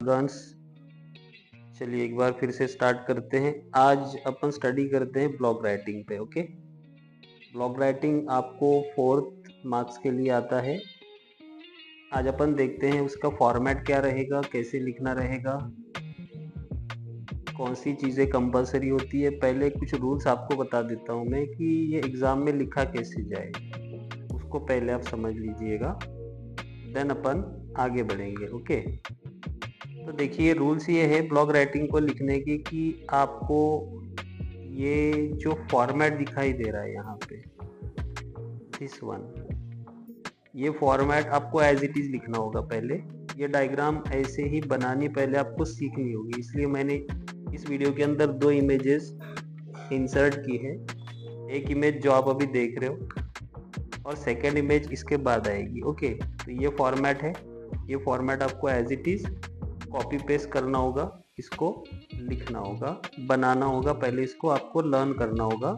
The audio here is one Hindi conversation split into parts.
स्टूडेंट्स, चलिए एक बार फिर से स्टार्ट करते हैं। आज अपन स्टडी करते हैं ब्लॉग राइटिंग पे। ओके, ब्लॉग राइटिंग आपको 4th मार्क्स के लिए आता है। आज अपन देखते हैं उसका फॉर्मेट क्या रहेगा, कैसे लिखना रहेगा, कौन सी चीज़ें कंपलसरी होती है। पहले कुछ रूल्स आपको बता देता हूँ मैं कि ये एग्ज़ाम में लिखा कैसे जाए, उसको पहले आप समझ लीजिएगा, देन अपन आगे बढ़ेंगे। ओके, तो देखिए रूल्स ये है ब्लॉग राइटिंग को लिखने की कि आपको ये जो फॉर्मेट दिखाई दे रहा है यहाँ पे, दिस वन, ये फॉर्मेट आपको एज इट इज़ लिखना होगा। पहले ये डायग्राम ऐसे ही बनानी पहले आपको सीखनी होगी, इसलिए मैंने इस वीडियो के अंदर 2 इमेजेस इंसर्ट की है। एक इमेज जो आप अभी देख रहे हो और सेकेंड इमेज इसके बाद आएगी। ओके, तो ये फॉर्मेट है, ये फॉर्मेट आपको as it is copy paste करना होगा, इसको लिखना होगा, बनाना होगा, पहले इसको आपको लर्न करना होगा।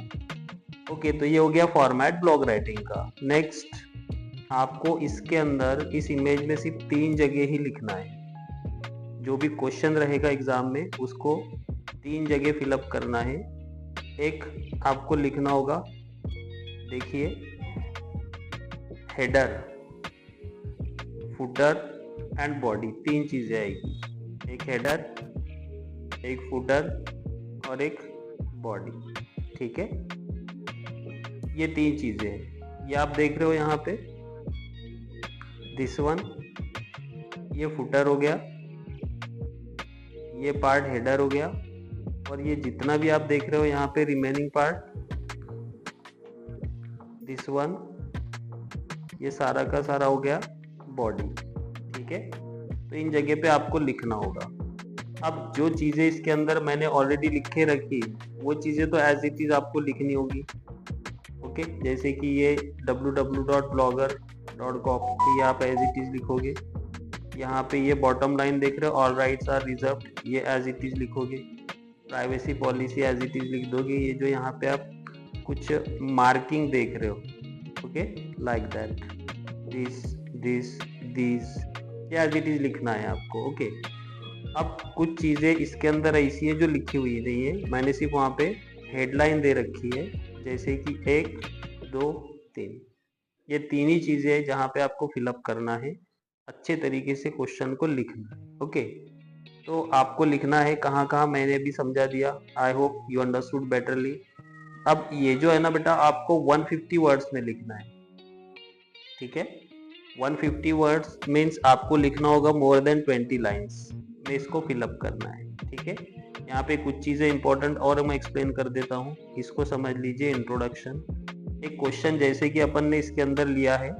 ओके, तो ये हो गया फॉर्मेट ब्लॉग राइटिंग का। नेक्स्ट, आपको इसके अंदर इस इमेज में सिर्फ 3 जगह ही लिखना है। जो भी क्वेश्चन रहेगा एग्जाम में उसको 3 जगह फिलअप करना है। एक आपको लिखना होगा, देखिए, हेडर, फुटर एंड बॉडी, 3 चीजें आएगी। एक हेडर, एक फुटर और एक बॉडी। ठीक है, ये 3 चीजें हैं। ये आप देख रहे हो यहाँ पे, दिस वन, ये फुटर हो गया, ये पार्ट हेडर हो गया, और ये जितना भी आप देख रहे हो यहाँ पे रिमेनिंग पार्ट, दिस वन, ये सारा का सारा हो गया बॉडी। ठीक है, तो इन जगह पे आपको लिखना होगा। अब जो चीज़ें इसके अंदर मैंने ऑलरेडी लिखे रखी, वो चीज़ें तो एज इट इज़ आपको लिखनी होगी। ओके, जैसे कि ये www.blogger.com, ये आप एज इट इज़ लिखोगे। यहाँ पे ये बॉटम लाइन देख रहे हो, ऑल राइट्स आर रिजर्व्ड, ये एज इट इज़ लिखोगे। Privacy policy as it is लिख दोगे। ये जो यहाँ पे आप कुछ मार्किंग देख रहे हो, okay, like that, this this this, ये एज इट इज़ लिखना है आपको। ओके, अब कुछ चीज़ें इसके अंदर ऐसी है जो लिखी हुई नहीं है, मैंने सिर्फ वहाँ पे हेडलाइन दे रखी है, जैसे कि 1 2 3, ये 3 ही चीज़ें हैं जहाँ पे आपको फिलअप करना है, अच्छे तरीके से क्वेश्चन को लिखना है। ओके, तो आपको लिखना है कहाँ कहाँ, मैंने भी समझा दिया। I hope you understood betterly. अब ये जो है ना बेटा, आपको 150 वर्ड्स में लिखना है। ठीक है, 150 वर्ड्स मीन्स आपको लिखना होगा मोर देन 20 लाइन्स में, इसको फिलअप करना है। ठीक है, यहाँ पे कुछ चीज़ें इंपॉर्टेंट और मैं एक्सप्लेन कर देता हूँ, इसको समझ लीजिए। इंट्रोडक्शन, एक क्वेश्चन जैसे कि अपन ने इसके अंदर लिया है,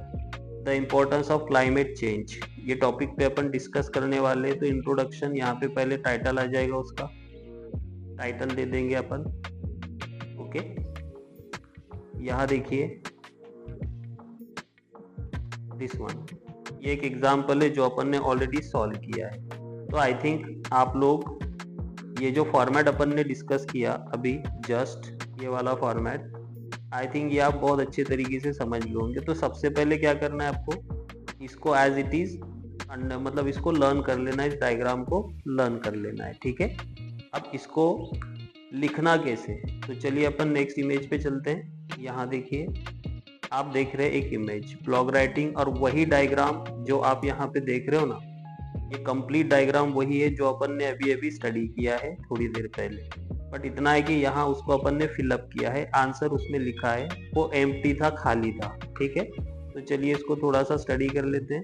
the importance of climate change, ये टॉपिक पे अपन डिस्कस करने वाले हैं। तो इंट्रोडक्शन, यहाँ पे पहले टाइटल आ जाएगा, उसका टाइटल दे देंगे अपन। ओके, यहाँ देखिए, दिस वन, ये एक एग्जाम्पल है जो अपन ने ऑलरेडी सॉल्व किया है। तो आई थिंक आप लोग ये जो फॉर्मेट अपन ने डिस्कस किया अभी, जस्ट ये वाला फॉर्मेट, आई थिंक ये आप बहुत अच्छे तरीके से समझ गए होंगे। तो सबसे पहले क्या करना है आपको, इसको एज इट इज मतलब इसको लर्न कर लेना है, इस डायग्राम को लर्न कर लेना है। ठीक है, अब इसको लिखना कैसे है, तो चलिए अपन नेक्स्ट इमेज पे चलते हैं। यहाँ देखिए, आप देख रहे हैं एक इमेज ब्लॉग राइटिंग, और वही डायग्राम जो आप यहाँ पे देख रहे हो ना, ये कंप्लीट डायग्राम वही है जो अपन ने अभी अभी स्टडी किया है थोड़ी देर पहले। बट इतना है कि यहाँ उसको अपन ने फिलअप किया है, आंसर उसमें लिखा है, वो एम्प्टी था, खाली था। ठीक है, तो चलिए इसको थोड़ा सा स्टडी कर लेते हैं।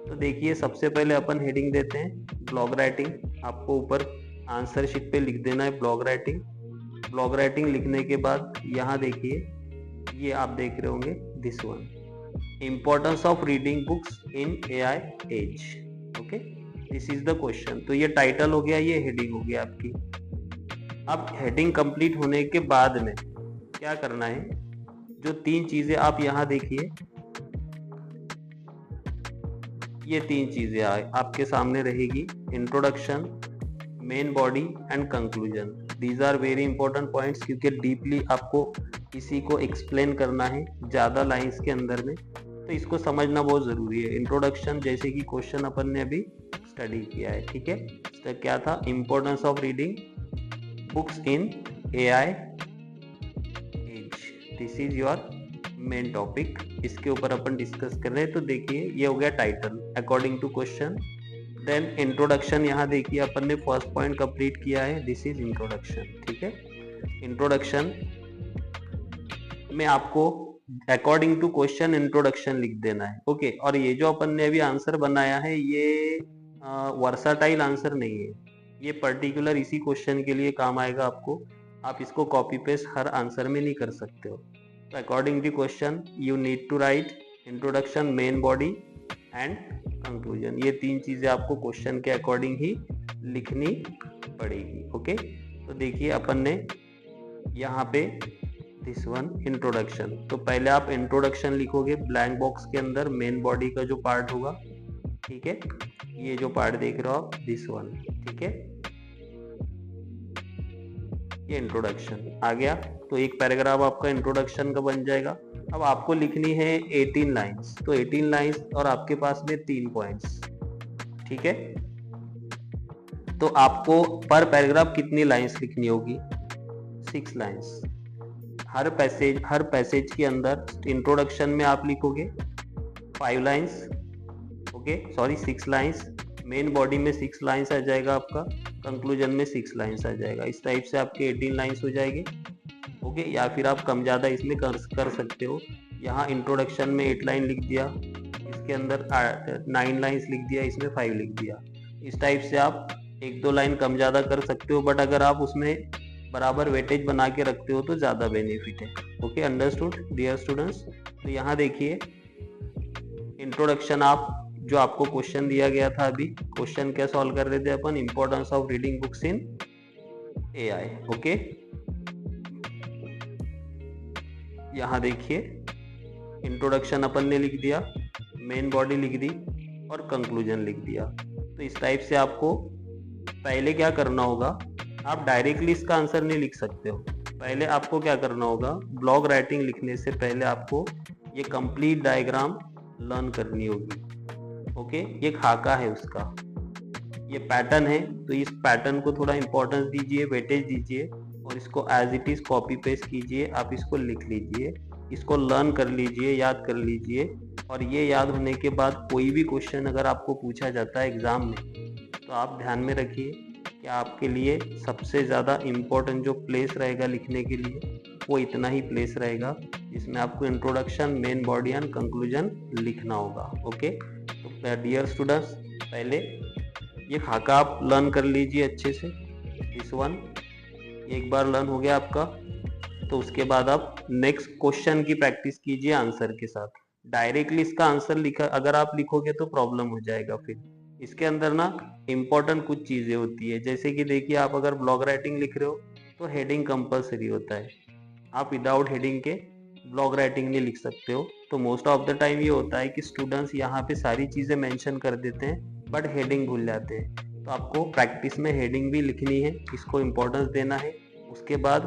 तो देखिए, सबसे पहले अपन हेडिंग देते हैं ब्लॉग राइटिंग। आपको ऊपर आंसर शीट पे लिख देना है ब्लॉग राइटिंग। ब्लॉग राइटिंग लिखने के बाद यहाँ देखिए, ये आप देख रहे होंगे, this one, importance of reading books in AI age. Okay, this is the question. तो ये टाइटल हो गया, ये हेडिंग हो गया आपकी। अब हेडिंग कंप्लीट होने के बाद में क्या करना है, जो 3 चीजें आप यहाँ देखिए, ये 3 चीजें आपके सामने रहेगी, introduction, main body and conclusion. These are very important points, क्योंकि डीपली आपको किसी को एक्सप्लेन करना है ज़्यादा लाइंस के अंदर में, तो इसको समझना बहुत ज़रूरी है। इंट्रोडक्शन, जैसे कि क्वेश्चन अपन ने अभी स्टडी किया है, ठीक है। इसका क्या था, importance of reading books in AI age, this is your main topic. इसके ऊपर अपन डिस्कस कर रहे हैं। तो देखिए ये हो गया title according to question. Then introduction, यहाँ देखिए अपन ने फर्स्ट पॉइंट कंप्लीट किया है, दिस इज इंट्रोडक्शन, ठीक है। इंट्रोडक्शन में आपको अकॉर्डिंग टू क्वेश्चन इंट्रोडक्शन लिख देना है, ओके। और ये जो अपन ने अभी आंसर बनाया है ये वर्साटाइल आंसर नहीं है, ये पर्टिकुलर इसी क्वेश्चन के लिए काम आएगा आपको। आप इसको कॉपी पेस्ट हर आंसर में नहीं कर सकते हो। तो according to question you need to write introduction, main body and conclusion. ये तीन चीजें आपको क्वेश्चन के अकॉर्डिंग ही लिखनी पड़ेगी, ओके। तो देखिए अपन ने यहाँ पे दिस वन इंट्रोडक्शन, तो पहले आप इंट्रोडक्शन लिखोगे ब्लैंक बॉक्स के अंदर, मेन बॉडी का जो पार्ट होगा, ठीक है। ये जो पार्ट देख रहे हो आप, दिस वन, ठीक है। ये इंट्रोडक्शन आ गया। तो एक पैराग्राफ आपका इंट्रोडक्शन का बन जाएगा। अब आपको लिखनी है 18 लाइंस, तो 18 लाइंस और आपके पास में 3 पॉइंट्स, ठीक है। तो आपको पर पैराग्राफ कितनी लाइंस लिखनी होगी, 6 लाइंस। हर पैसेज के अंदर इंट्रोडक्शन में आप लिखोगे 5 lines, okay, sorry 6 lines. Main body में 6 लाइंस आ जाएगा आपका, कंक्लूजन में 6 लाइंस आ जाएगा। इस टाइप से आपके 18 लाइंस हो जाएंगे, ओके। या फिर आप कम ज़्यादा इसमें कर सकते हो। यहाँ इंट्रोडक्शन में 8 लाइन लिख दिया, इसके अंदर 9 लाइंस लिख दिया, इसमें 5 लिख दिया। इस टाइप से आप 1-2 लाइन कम ज़्यादा कर सकते हो, बट अगर आप उसमें बराबर वेटेज बना के रखते हो तो ज़्यादा बेनिफिट है, ओके। Understood dear students. तो यहाँ देखिए इंट्रोडक्शन, आप जो आपको क्वेश्चन दिया गया था अभी, क्वेश्चन क्या सॉल्व कर रहे थे अपन, importance of reading books in AI, okay. यहाँ देखिए इंट्रोडक्शन अपन ने लिख दिया, मेन बॉडी लिख दी और कंक्लूजन लिख दिया। तो इस टाइप से आपको पहले क्या करना होगा, आप डायरेक्टली इसका आंसर नहीं लिख सकते हो। पहले आपको क्या करना होगा, ब्लॉग राइटिंग लिखने से पहले आपको ये कंप्लीट डायग्राम लर्न करनी होगी, ओके। ये खाका है उसका, ये पैटर्न है, तो इस पैटर्न को थोड़ा इंपॉर्टेंस दीजिए, वेटेज दीजिए और इसको as it is copy paste कीजिए। आप इसको लिख लीजिए, इसको लर्न कर लीजिए, याद कर लीजिए। और ये याद होने के बाद कोई भी क्वेश्चन अगर आपको पूछा जाता है एग्जाम में, तो आप ध्यान में रखिए कि आपके लिए सबसे ज़्यादा इम्पोर्टेंट जो प्लेस रहेगा लिखने के लिए, वो इतना ही प्लेस रहेगा जिसमें आपको introduction, main body and conclusion लिखना होगा, ओके। तो डियर स्टूडेंट्स, पहले ये खाका आप लर्न कर लीजिए अच्छे से, दिस वन। एक बार लर्न हो गया आपका, तो उसके बाद आप नेक्स्ट क्वेश्चन की प्रैक्टिस कीजिए आंसर के साथ। डायरेक्टली इसका आंसर लिखा अगर आप लिखोगे तो प्रॉब्लम हो जाएगा। फिर इसके अंदर ना इम्पोर्टेंट कुछ चीज़ें होती है, जैसे कि देखिए आप अगर ब्लॉग राइटिंग लिख रहे हो तो हेडिंग कंपलसरी होता है। आप विदाउट हेडिंग के ब्लॉग राइटिंग नहीं लिख सकते हो। तो मोस्ट ऑफ द टाइम ये होता है कि स्टूडेंट्स यहाँ पे सारी चीज़ें मेंशन कर देते हैं बट हेडिंग भूल जाते हैं। तो आपको प्रैक्टिस में हेडिंग भी लिखनी है, इसको इम्पोर्टेंस देना है। उसके बाद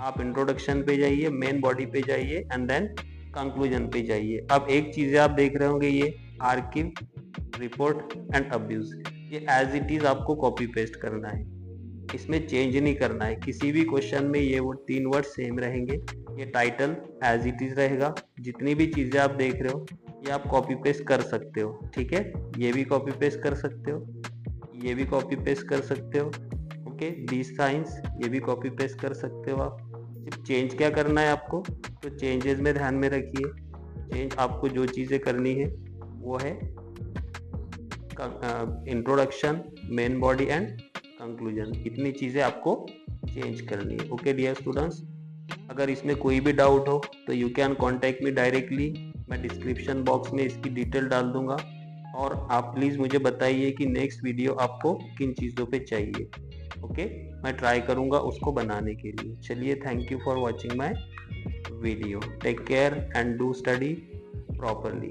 आप इंट्रोडक्शन पे जाइए, मेन बॉडी पे जाइए एंड देन कंक्लूजन पे जाइए। अब एक चीज़ें आप देख रहे होंगे, ये आर्किव, रिपोर्ट एंड अब्यूज, ये एज इट इज़ आपको कॉपी पेस्ट करना है, इसमें चेंज नहीं करना है। किसी भी क्वेश्चन में ये 3 वर्ड सेम रहेंगे। ये टाइटल एज इट इज रहेगा। जितनी भी चीज़ें आप देख रहे हो ये आप कॉपी पेस्ट कर सकते हो, ठीक है। ये भी कॉपी पेस्ट कर सकते हो, ये भी कॉपी पेस्ट कर सकते हो, ओके। दीज साइंस ये भी कॉपी पेस्ट कर सकते हो आप। सिर्फ चेंज क्या करना है आपको, तो चेंजेस में ध्यान में रखिए। चेंज आपको जो चीज़ें करनी है वो है introduction, main body and conclusion, इतनी चीज़ें आपको चेंज करनी है, ओके डियर स्टूडेंट्स। अगर इसमें कोई भी डाउट हो तो you can contact me directly, मैं डिस्क्रिप्शन बॉक्स में इसकी डिटेल डाल दूंगा। और आप प्लीज़ मुझे बताइए कि नेक्स्ट वीडियो आपको किन चीज़ों पे चाहिए, ओके। मैं ट्राई करूंगा उसको बनाने के लिए। चलिए, thank you for watching my video, take care and do study properly.